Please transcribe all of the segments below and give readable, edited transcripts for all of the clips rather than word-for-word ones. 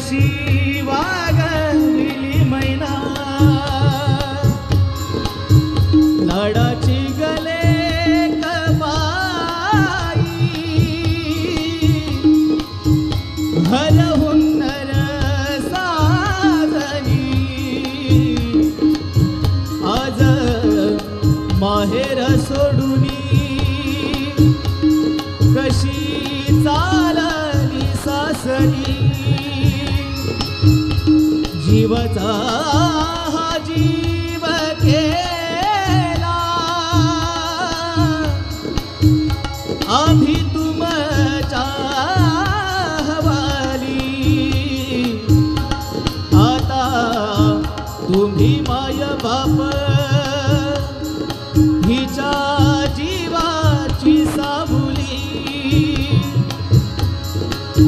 कशी वागविली मैना लाडाची गले कबाई हलवून नर साजली आज माहेर सोडूनी कशी चालली सासरी जीवचा हा जीव केला आम्ही तुमच्या हवाली आता तुम्ही माय बाप हिच्या जीवाची सावली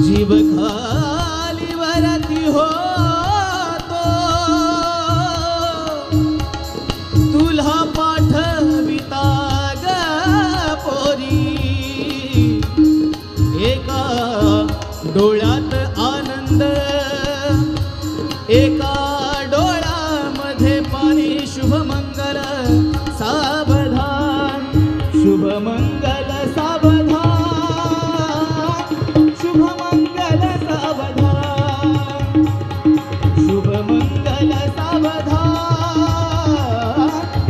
जीव खाली वरती होतो तुला पाठविता ग पोरी एका डोळ्यात आनंद एका डोळ्यामध्ये पाणी शुभमंगल सावधान शुभमंगल सावधान शुभमंगल सावधान शुभमंगल सावधान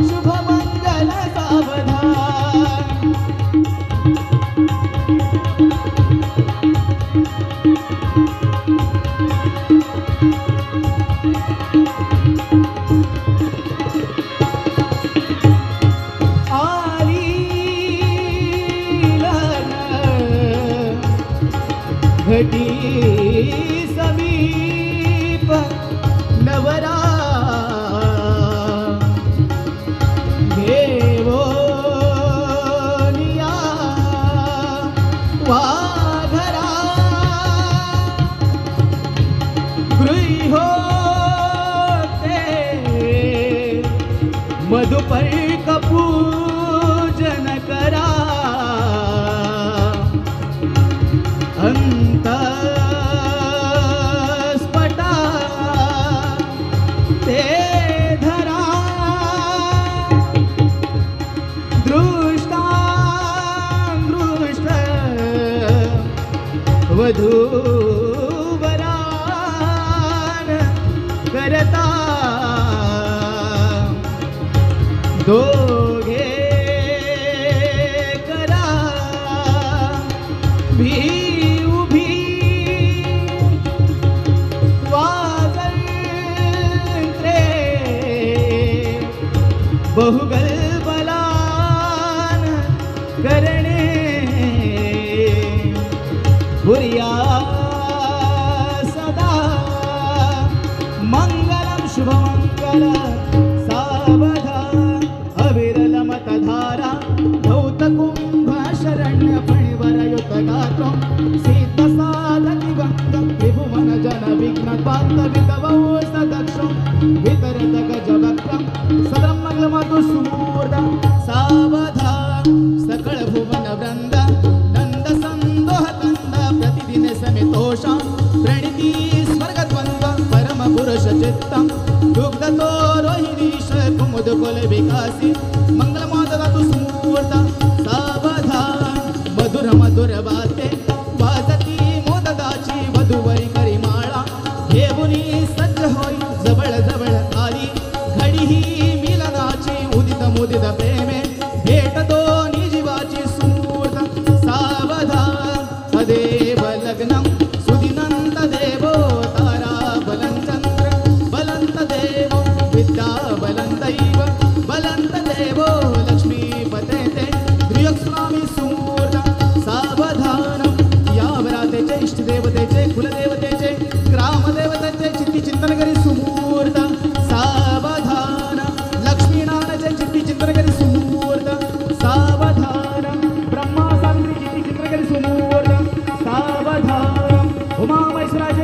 शुभमंगल सावधान घटी समीप नवरा घेवोनिया वाघरा गृही होते मधुपर्क पूजन करा अंतस्पटा ते धरा दृष्ट वधूवरान करता दोघे करा भी बहुगल बलान करणे भूरिया सदा मंगलम शुभमंगल सावधान अविरल मतधारा धौत कुंभ शरण्य फणिवरयुत गात्रम सीत साधति गंगम त्रिभुवन जन विघ्न पात विकवौ सदक्षम वितरत गजवक्रम सदम मंगलमधु सुमूर्ध सावधान सकळ भुवन वृंद नंद संदोह कंद प्रतिदिन समितोषा प्रणिती स्वर्गद्वंद्व परम पुरुष चित्तम दुग्धतो रोहिणीश कुमुद कुल विकासी मंगलमादतु सुमूर्ध सावधान मधुर मधुर वाते वाजती मोदकाची वधूवरी करी माळा घेऊनी सज्ज होई जवळ जवळ आली घडी ही मिलनाची उदित मुदित प्रेमे भेट दोन्ही जीवाची सुमूर्त सावधान सदैव लग्नम सुदिनंत देवो तारा बलंचंद्र बलंत देवो विद्या बलंदैव बलंत देवो लक्ष्मीपते ते त्रियक्स्वामी सुमूर्त सावधान यावरातेचे इष्टदेवतेचे कुलदेवतेचे ग्रामदेवतेचे चित्ती चिंतन करी सुमूर्त सावधान लक्ष्मीनारायणचे चित्ती चिंतन करी सुमूर्त सावधान ब्रह्मा सावित्री चित्ती चिंतन करी सुमूर्त सावधान उमा महेश्वराचे